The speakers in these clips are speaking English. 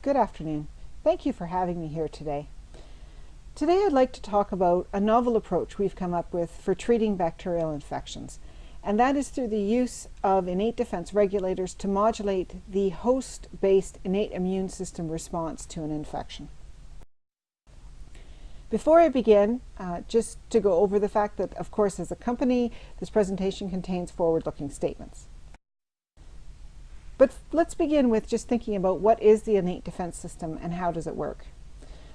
Good afternoon. Thank you for having me here today. Today I'd like to talk about a novel approach we've come up with for treating bacterial infections, and that is through the use of innate defense regulators to modulate the host-based innate immune system response to an infection. Before I begin, just to go over the fact that, of course, as a company, this presentation contains forward-looking statements. But let's begin with just thinking about what is the innate defense system and how does it work.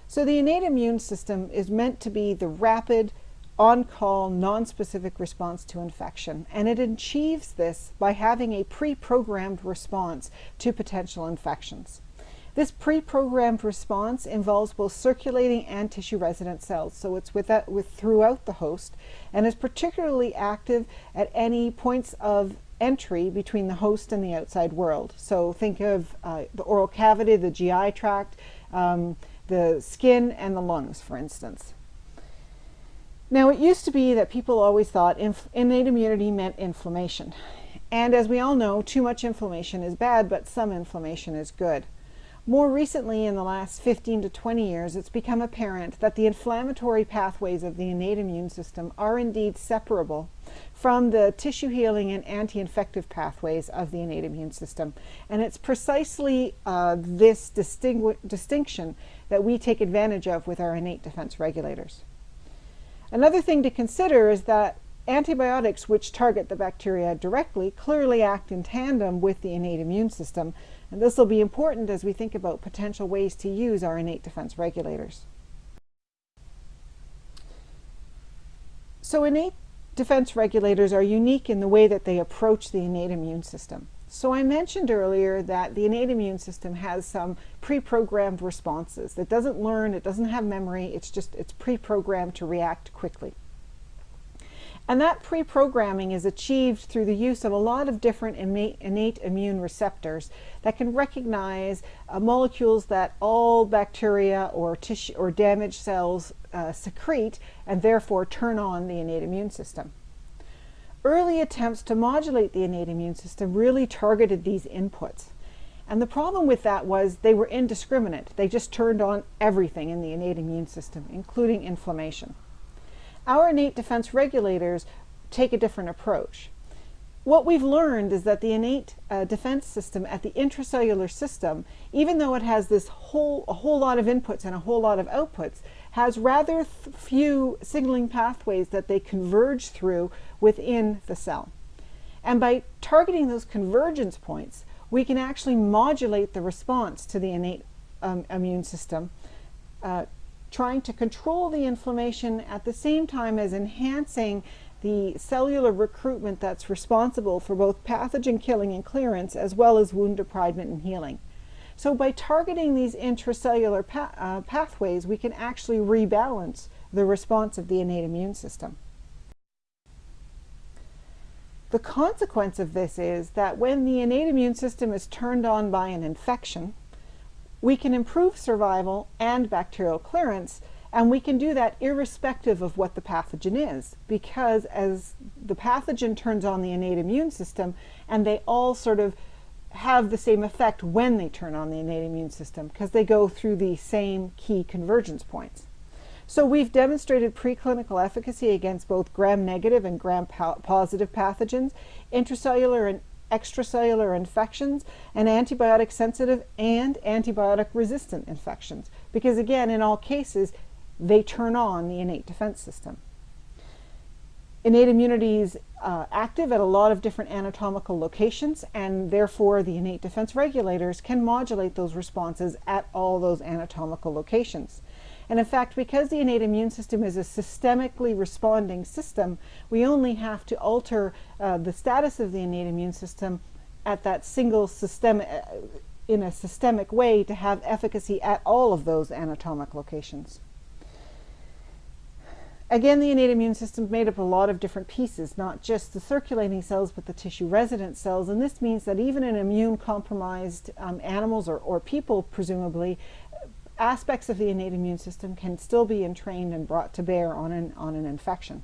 So the innate immune system is meant to be the rapid, on-call, non-specific response to infection, and it achieves this by having a pre-programmed response to potential infections. This pre-programmed response involves both circulating and tissue-resident cells, so it's throughout the host, and is particularly active at any points of entry between the host and the outside world. So think of the oral cavity, the GI tract, the skin, and the lungs, for instance. Now, it used to be that people always thought innate immunity meant inflammation. And as we all know, too much inflammation is bad, but some inflammation is good. More recently, in the last 15 to 20 years, it's become apparent that the inflammatory pathways of the innate immune system are indeed separable from the tissue healing and anti-infective pathways of the innate immune system. And it's precisely this distinction that we take advantage of with our innate defense regulators. Another thing to consider is that antibiotics, which target the bacteria directly, clearly act in tandem with the innate immune system. And this will be important as we think about potential ways to use our innate defense regulators. So innate defense regulators are unique in the way that they approach the innate immune system. So I mentioned earlier that the innate immune system has some pre-programmed responses. It doesn't learn, it doesn't have memory, it's pre-programmed to react quickly. And that pre-programming is achieved through the use of a lot of different innate immune receptors that can recognize molecules that all bacteria or tissue or damaged cells secrete and therefore turn on the innate immune system. Early attempts to modulate the innate immune system really targeted these inputs. And the problem with that was they were indiscriminate. They just turned on everything in the innate immune system, including inflammation. Our innate defense regulators take a different approach. What we've learned is that the innate defense system at the intracellular system, even though it has a whole lot of inputs and a whole lot of outputs, has rather few signaling pathways that they converge through within the cell. And by targeting those convergence points, we can actually modulate the response to the innate immune system, trying to control the inflammation at the same time as enhancing the cellular recruitment that's responsible for both pathogen killing and clearance, as well as wound debridement and healing. So by targeting these intracellular pathways, we can actually rebalance the response of the innate immune system. The consequence of this is that when the innate immune system is turned on by an infection, we can improve survival and bacterial clearance, and we can do that irrespective of what the pathogen is, because as the pathogen turns on the innate immune system, and they all sort of have the same effect when they turn on the innate immune system, because they go through the same key convergence points. So we've demonstrated preclinical efficacy against both gram-negative and gram-positive pathogens, intracellular and extracellular infections, and antibiotic-sensitive and antibiotic-resistant infections, because again, in all cases, they turn on the innate defense system. Innate immunity is active at a lot of different anatomical locations, and therefore the innate defense regulators can modulate those responses at all those anatomical locations. And in fact, because the innate immune system is a systemically responding system, we only have to alter the status of the innate immune system at that single system in a systemic way to have efficacy at all of those anatomic locations. Again, the innate immune system is made up of a lot of different pieces, not just the circulating cells, but the tissue-resident cells. And this means that even in immune-compromised animals or people, presumably, aspects of the innate immune system can still be entrained and brought to bear on an infection.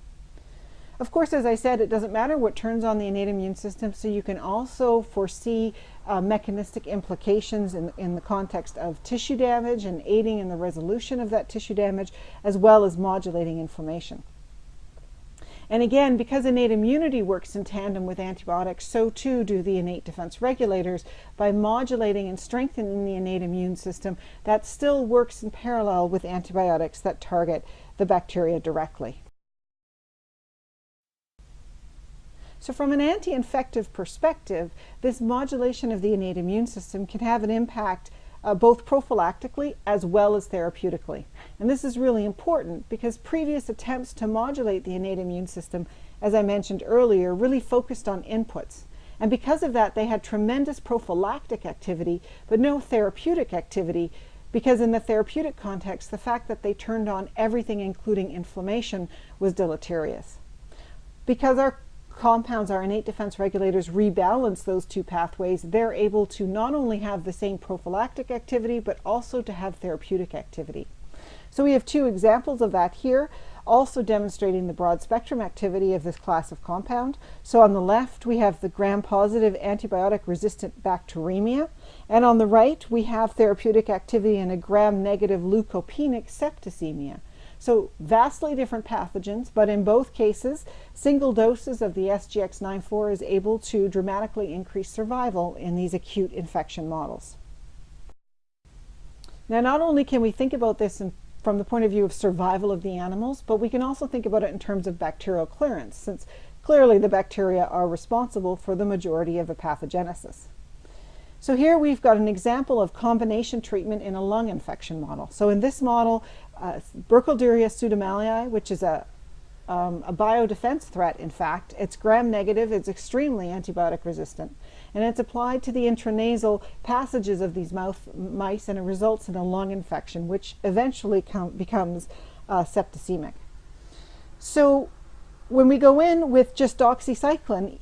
Of course, as I said, it doesn't matter what turns on the innate immune system, so you can also foresee mechanistic implications in the context of tissue damage and aiding in the resolution of that tissue damage, as well as modulating inflammation. And again, because innate immunity works in tandem with antibiotics, so too do the innate defense regulators. By modulating and strengthening the innate immune system, that still works in parallel with antibiotics that target the bacteria directly. So from an anti-infective perspective, this modulation of the innate immune system can have an impact both prophylactically as well as therapeutically. And this is really important because previous attempts to modulate the innate immune system, as I mentioned earlier, really focused on inputs. And because of that, they had tremendous prophylactic activity, but no therapeutic activity, because in the therapeutic context, the fact that they turned on everything, including inflammation, was deleterious. Because our compounds, our innate defense regulators, rebalance those two pathways, they're able to not only have the same prophylactic activity, but also to have therapeutic activity. So we have two examples of that here, also demonstrating the broad spectrum activity of this class of compound. So on the left, we have the gram-positive antibiotic-resistant bacteremia, and on the right, we have therapeutic activity in a gram-negative leukopenic septicemia. So vastly different pathogens, but in both cases, single doses of the SGX-94 is able to dramatically increase survival in these acute infection models. Now, not only can we think about this from the point of view of survival of the animals, but we can also think about it in terms of bacterial clearance, since clearly the bacteria are responsible for the majority of the pathogenesis. So here we've got an example of combination treatment in a lung infection model. So in this model, Burkholderia pseudomallei, which is a biodefense threat, in fact, it's gram-negative, it's extremely antibiotic resistant, and it's applied to the intranasal passages of these mice, and it results in a lung infection, which eventually becomes septicemic. So when we go in with just doxycycline,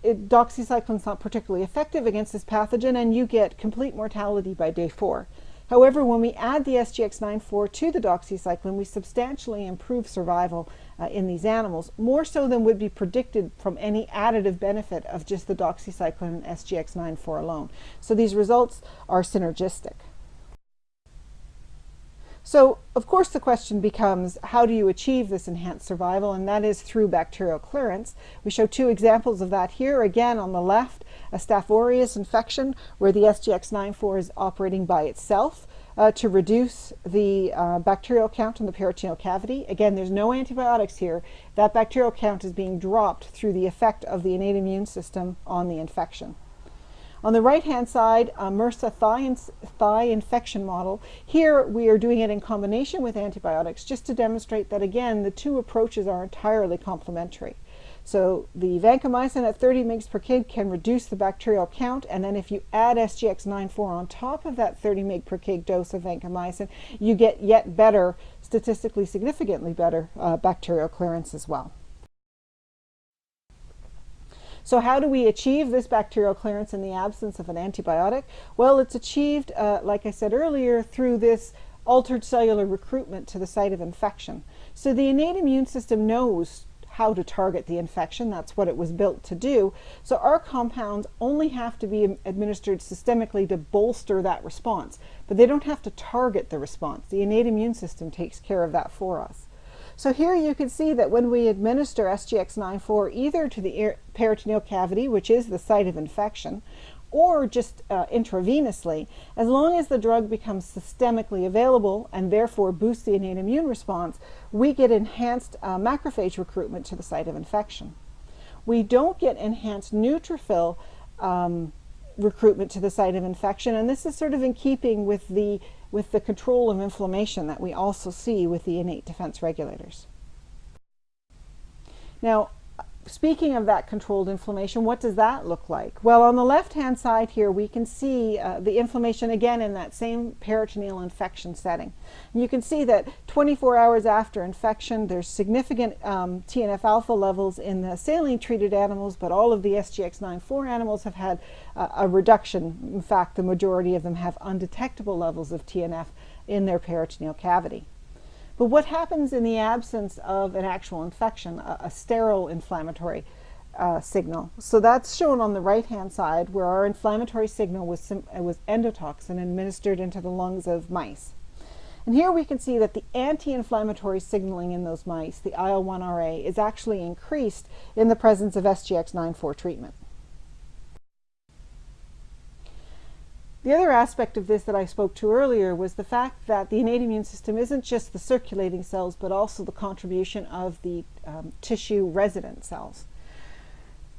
doxycycline is not particularly effective against this pathogen, and you get complete mortality by day 4. However, when we add the SGX-94 to the doxycycline, we substantially improve survival in these animals, more so than would be predicted from any additive benefit of just the doxycycline and SGX-94 alone. So these results are synergistic. So, of course, the question becomes, how do you achieve this enhanced survival? And that is through bacterial clearance. We show two examples of that here. Again, on the left, a Staph aureus infection where the SGX-94 is operating by itself to reduce the bacterial count in the peritoneal cavity. Again, there's no antibiotics here. That bacterial count is being dropped through the effect of the innate immune system on the infection. On the right-hand side, MRSA thigh infection model. Here we are doing it in combination with antibiotics just to demonstrate that, again, the two approaches are entirely complementary. So the vancomycin at 30 mg per kg can reduce the bacterial count, and then if you add SGX-94 on top of that 30 mg per kg dose of vancomycin, you get yet better, statistically significantly better bacterial clearance as well. So how do we achieve this bacterial clearance in the absence of an antibiotic? Well, it's achieved, like I said earlier, through this altered cellular recruitment to the site of infection. So the innate immune system knows how to target the infection. That's what it was built to do. So our compounds only have to be administered systemically to bolster that response, but they don't have to target the response. The innate immune system takes care of that for us. So here you can see that when we administer SGX-94 either to the peritoneal cavity, which is the site of infection, or just intravenously, as long as the drug becomes systemically available and therefore boosts the innate immune response, we get enhanced macrophage recruitment to the site of infection. We don't get enhanced neutrophil recruitment to the site of infection, and this is sort of in keeping with the control of inflammation that we also see with the innate defense regulators. Now, speaking of that controlled inflammation, what does that look like? Well, on the left-hand side here, we can see the inflammation again in that same peritoneal infection setting. And you can see that 24 hours after infection, there's significant TNF-alpha levels in the saline-treated animals, but all of the SGX-94 animals have had a reduction. In fact, the majority of them have undetectable levels of TNF in their peritoneal cavity. But what happens in the absence of an actual infection, a sterile inflammatory signal? So that's shown on the right-hand side, where our inflammatory signal was endotoxin administered into the lungs of mice. And here we can see that the anti-inflammatory signaling in those mice, the IL-1RA, is actually increased in the presence of SGX-94 treatment. The other aspect of this that I spoke to earlier was the fact that the innate immune system isn't just the circulating cells, but also the contribution of the tissue resident cells.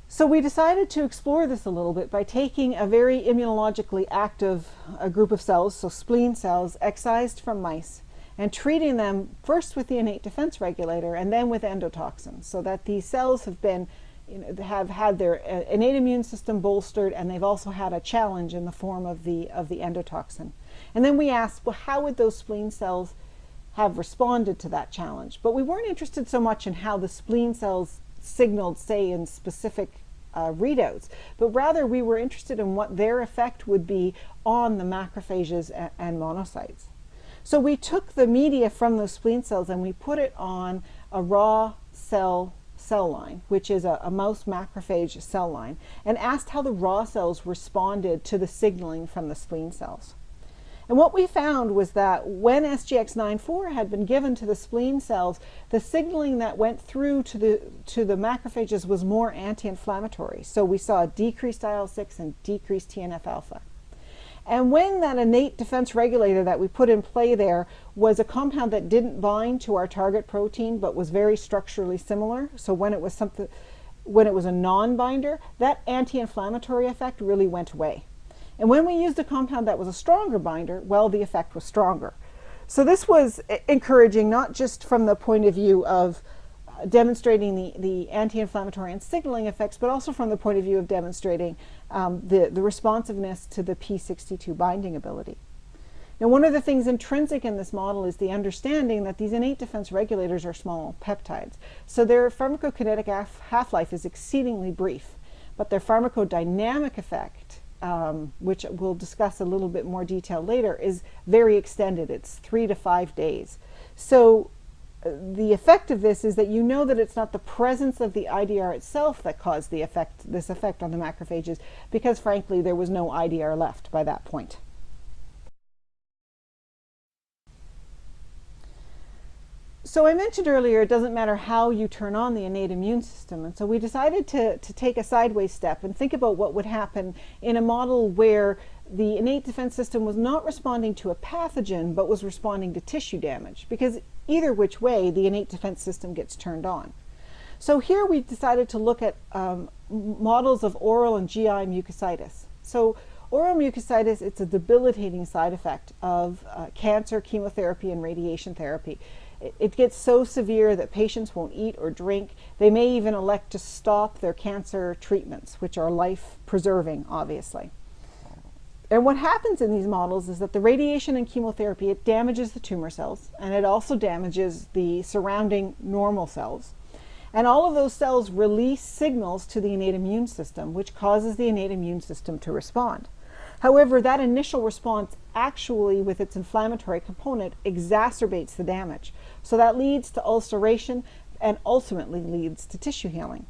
So we decided to explore this a little bit by taking a very immunologically active group of cells, so spleen cells, excised from mice, and treating them first with the innate defense regulator and then with endotoxin, so that these cells have had their innate immune system bolstered, and they've also had a challenge in the form of the endotoxin. And then we asked, well, how would those spleen cells have responded to that challenge? But we weren't interested so much in how the spleen cells signaled, say, in specific readouts, but rather we were interested in what their effect would be on the macrophages and monocytes. So we took the media from those spleen cells and we put it on a raw cell line, which is a mouse macrophage cell line, and asked how the raw cells responded to the signaling from the spleen cells. And what we found was that when SGX-94 had been given to the spleen cells, the signaling that went through to the macrophages was more anti-inflammatory. So we saw decreased IL-6 and decreased TNF-alpha. And when that innate defense regulator that we put in play there was a compound that didn't bind to our target protein but was very structurally similar, so when it was a non-binder, that anti-inflammatory effect really went away. And when we used a compound that was a stronger binder, well, the effect was stronger. So this was encouraging, not just from the point of view of demonstrating the anti-inflammatory and signaling effects, but also from the point of view of demonstrating the responsiveness to the P62 binding ability. Now, one of the things intrinsic in this model is the understanding that these innate defense regulators are small peptides. So their pharmacokinetic half-life is exceedingly brief, but their pharmacodynamic effect, which we'll discuss a little bit more detail later, is very extended. It's 3 to 5 days. So the effect of this is that you know that it's not the presence of the IDR itself that caused this effect on the macrophages, because frankly there was no IDR left by that point. So I mentioned earlier it doesn't matter how you turn on the innate immune system, and so we decided to take a sideways step and think about what would happen in a model where the innate defense system was not responding to a pathogen but was responding to tissue damage, because either which way the innate defense system gets turned on. So here we decided to look at models of oral and GI mucositis. So oral mucositis, it's a debilitating side effect of cancer, chemotherapy, and radiation therapy. It gets so severe that patients won't eat or drink. They may even elect to stop their cancer treatments, which are life-preserving, obviously. And what happens in these models is that the radiation and chemotherapy, it damages the tumor cells, and it also damages the surrounding normal cells. And all of those cells release signals to the innate immune system, which causes the innate immune system to respond. However, that initial response actually, with its inflammatory component, exacerbates the damage. So that leads to ulceration and ultimately leads to tissue healing.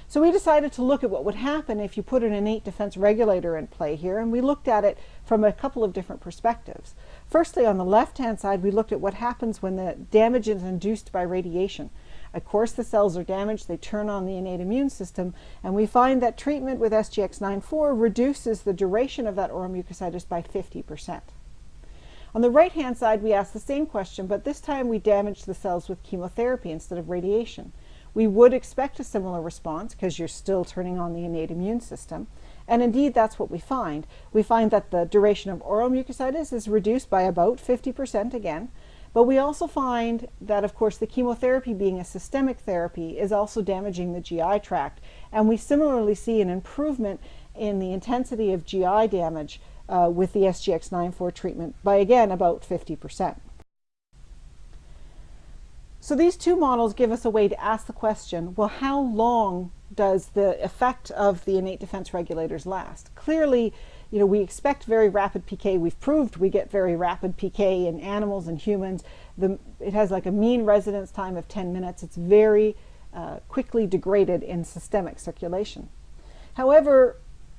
So we decided to look at what would happen if you put an innate defense regulator in play here, and we looked at it from a couple of different perspectives. Firstly, on the left-hand side, we looked at what happens when the damage is induced by radiation. Of course, the cells are damaged, they turn on the innate immune system, and we find that treatment with SGX-94 reduces the duration of that oral mucositis by 50%. On the right-hand side, we asked the same question, but this time we damaged the cells with chemotherapy instead of radiation. We would expect a similar response because you're still turning on the innate immune system. And indeed, that's what we find. We find that the duration of oral mucositis is reduced by about 50% again. But we also find that, of course, the chemotherapy, being a systemic therapy, is also damaging the GI tract. And we similarly see an improvement in the intensity of GI damage with the SGX-94 treatment by, again, about 50%. So these two models give us a way to ask the question, well, how long does the effect of the innate defense regulators last? Clearly, we expect very rapid PK. We've proved we get very rapid PK in animals and humans. It has like a mean residence time of 10 minutes. It's very quickly degraded in systemic circulation. However,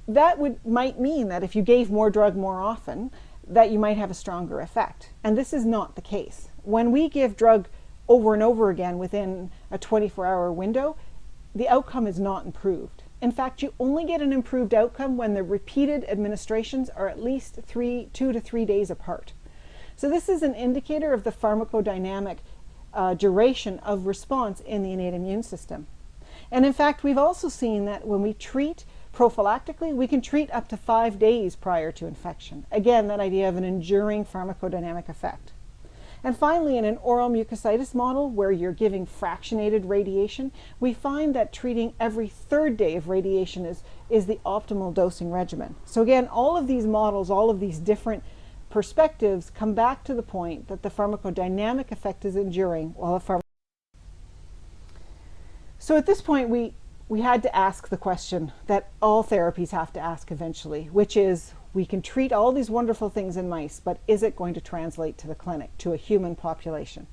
that might mean that if you gave more drug more often, that you might have a stronger effect. And this is not the case. When we give drug over and over again within a 24-hour window, the outcome is not improved. In fact, you only get an improved outcome when the repeated administrations are at least 2 to 3 days apart. So this is an indicator of the pharmacodynamic duration of response in the innate immune system. And in fact, we've also seen that when we treat prophylactically, we can treat up to 5 days prior to infection. Again, that idea of an enduring pharmacodynamic effect. And finally, in an oral mucositis model where you're giving fractionated radiation, we find that treating every 3rd day of radiation is the optimal dosing regimen. So again, all of these models, all of these different perspectives come back to the point that the pharmacodynamic effect is enduring while So at this point, we had to ask the question that all therapies have to ask eventually, which is, we can treat all these wonderful things in mice, but is it going to translate to the clinic, to a human population?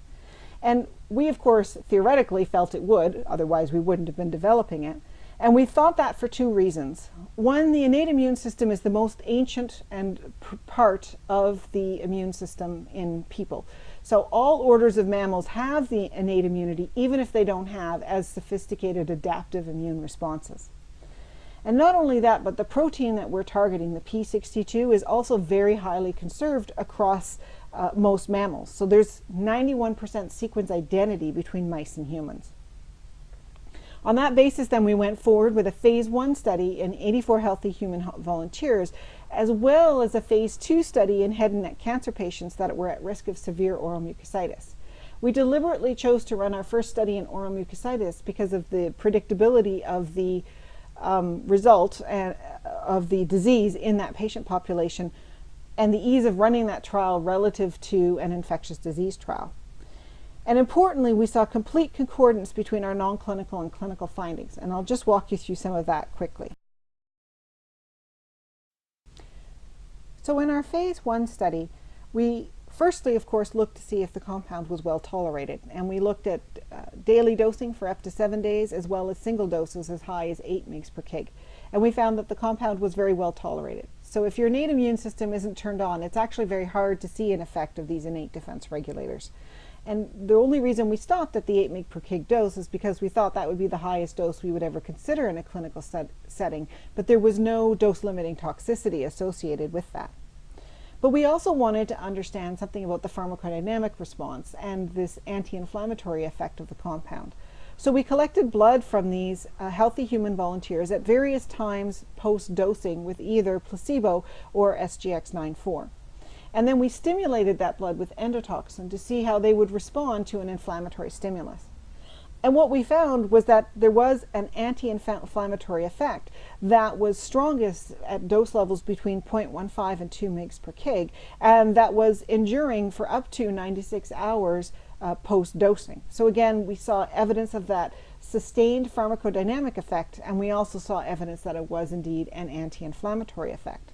And we, of course, theoretically felt it would, otherwise we wouldn't have been developing it. And we thought that for 2 reasons. One, the innate immune system is the most ancient and part of the immune system in people. So all orders of mammals have the innate immunity, even if they don't have as sophisticated adaptive immune responses. And not only that, but the protein that we're targeting, the P62, is also very highly conserved across most mammals. So there's 91% sequence identity between mice and humans. On that basis, then, we went forward with a phase 1 study in 84 healthy human volunteers, as well as a phase 2 study in head and neck cancer patients that were at risk of severe oral mucositis. We deliberately chose to run our first study in oral mucositis because of the predictability of the result of the disease in that patient population and the ease of running that trial relative to an infectious disease trial. And importantly, we saw complete concordance between our non-clinical and clinical findings, and I'll just walk you through some of that quickly. So in our phase 1 study, we firstly, of course, looked to see if the compound was well tolerated, and we looked at daily dosing for up to 7 days, as well as single doses as high as 8 mg per kg. And we found that the compound was very well tolerated. So if your innate immune system isn't turned on, it's actually very hard to see an effect of these innate defense regulators. And the only reason we stopped at the 8 mg per kg dose is because we thought that would be the highest dose we would ever consider in a clinical setting, but there was no dose-limiting toxicity associated with that. But we also wanted to understand something about the pharmacodynamic response and this anti-inflammatory effect of the compound. So we collected blood from these healthy human volunteers at various times post-dosing with either placebo or SGX-94. And then we stimulated that blood with endotoxin to see how they would respond to an inflammatory stimulus. And what we found was that there was an anti-inflammatory effect that was strongest at dose levels between 0.15 and 2 mg per kg, and that was enduring for up to 96 hours post-dosing. So again, we saw evidence of that sustained pharmacodynamic effect, and we also saw evidence that it was indeed an anti-inflammatory effect.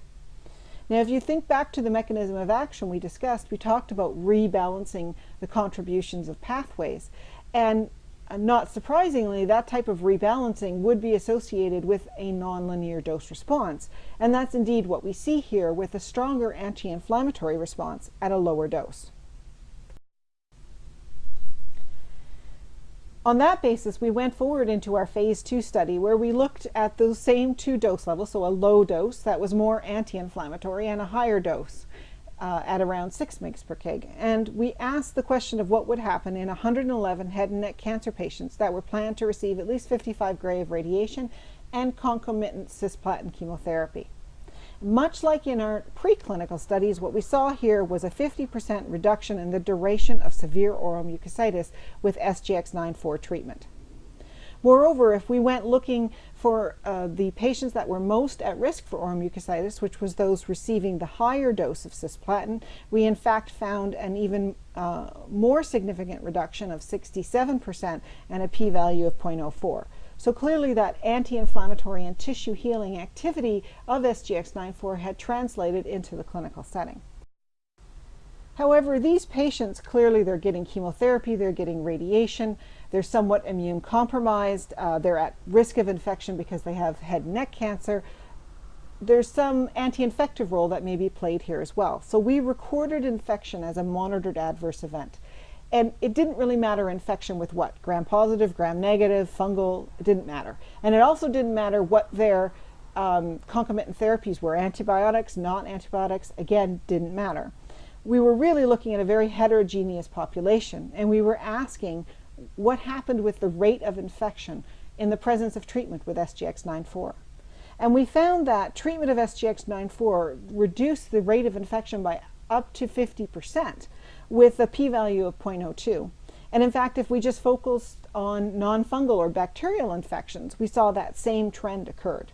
Now, if you think back to the mechanism of action we discussed, we talked about rebalancing the contributions of pathways. And not surprisingly, that type of rebalancing would be associated with a nonlinear dose response. And that's indeed what we see here with a stronger anti-inflammatory response at a lower dose. On that basis, we went forward into our phase 2 study where we looked at those same 2 dose levels, so a low dose that was more anti-inflammatory and a higher dose at around 6 mg per kg. And we asked the question of what would happen in 111 head and neck cancer patients that were planned to receive at least 55 gray of radiation and concomitant cisplatin chemotherapy. Much like in our preclinical studies, what we saw here was a 50% reduction in the duration of severe oral mucositis with SGX-94 treatment. Moreover, if we went looking for the patients that were most at risk for oral mucositis, which was those receiving the higher dose of cisplatin, we in fact found an even more significant reduction of 67% and a p-value of 0.04. So clearly that anti-inflammatory and tissue healing activity of SGX-94 had translated into the clinical setting. However, these patients, clearly they're getting chemotherapy, they're getting radiation, they're somewhat immune compromised, they're at risk of infection because they have head and neck cancer. There's some anti-infective role that may be played here as well. So we recorded infection as a monitored adverse event. And it didn't really matter infection with what, gram-positive, gram-negative, fungal, it didn't matter. And it also didn't matter what their concomitant therapies were, antibiotics, not antibiotics, again, didn't matter. We were really looking at a very heterogeneous population, and we were asking what happened with the rate of infection in the presence of treatment with SGX-94. And we found that treatment of SGX-94 reduced the rate of infection by up to 50% with a p-value of 0.02. And in fact, if we just focused on non-fungal or bacterial infections, we saw that same trend occurred.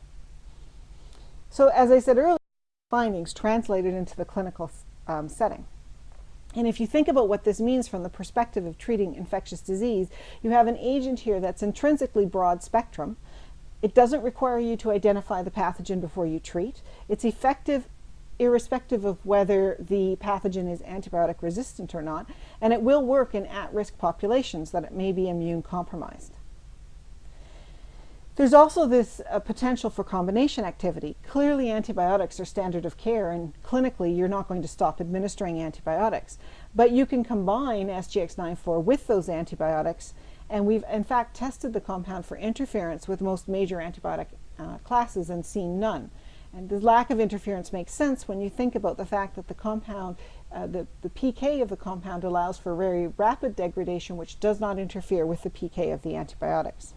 So as I said earlier, findings translated into the clinical setting. And if you think about what this means from the perspective of treating infectious disease, you have an agent here that's intrinsically broad spectrum. It doesn't require you to identify the pathogen before you treat. It's effective irrespective of whether the pathogen is antibiotic resistant or not, and it will work in at-risk populations that it may be immune compromised. There's also this potential for combination activity. Clearly antibiotics are standard of care, and clinically you're not going to stop administering antibiotics. But you can combine SGX-94 with those antibiotics, and we've in fact tested the compound for interference with most major antibiotic classes and seen none. And the lack of interference makes sense when you think about the fact that the compound, the PK of the compound allows for very rapid degradation, which does not interfere with the PK of the antibiotics.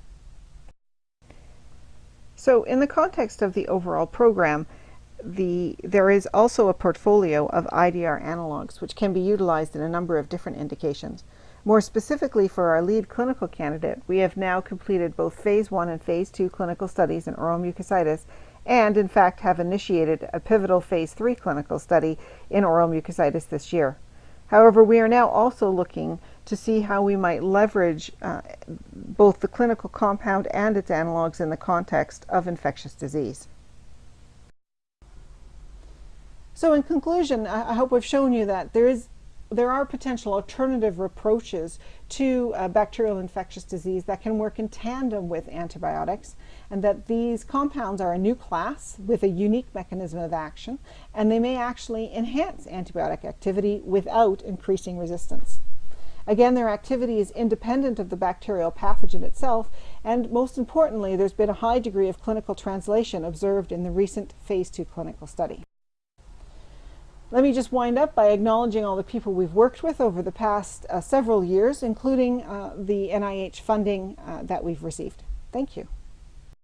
So in the context of the overall program, there is also a portfolio of IDR analogs which can be utilized in a number of different indications. More specifically for our lead clinical candidate, we have now completed both phase 1 and phase 2 clinical studies in oral mucositis, and in fact have initiated a pivotal phase 3 clinical study in oral mucositis this year. However, we are now also looking to see how we might leverage both the clinical compound and its analogs in the context of infectious disease. So in conclusion, I hope I've shown you that there are potential alternative approaches to bacterial infectious disease that can work in tandem with antibiotics, and that these compounds are a new class with a unique mechanism of action, and they may actually enhance antibiotic activity without increasing resistance. Again, their activity is independent of the bacterial pathogen itself, and most importantly, there's been a high degree of clinical translation observed in the recent phase 2 clinical study. Let me just wind up by acknowledging all the people we've worked with over the past several years, including the NIH funding that we've received. Thank you.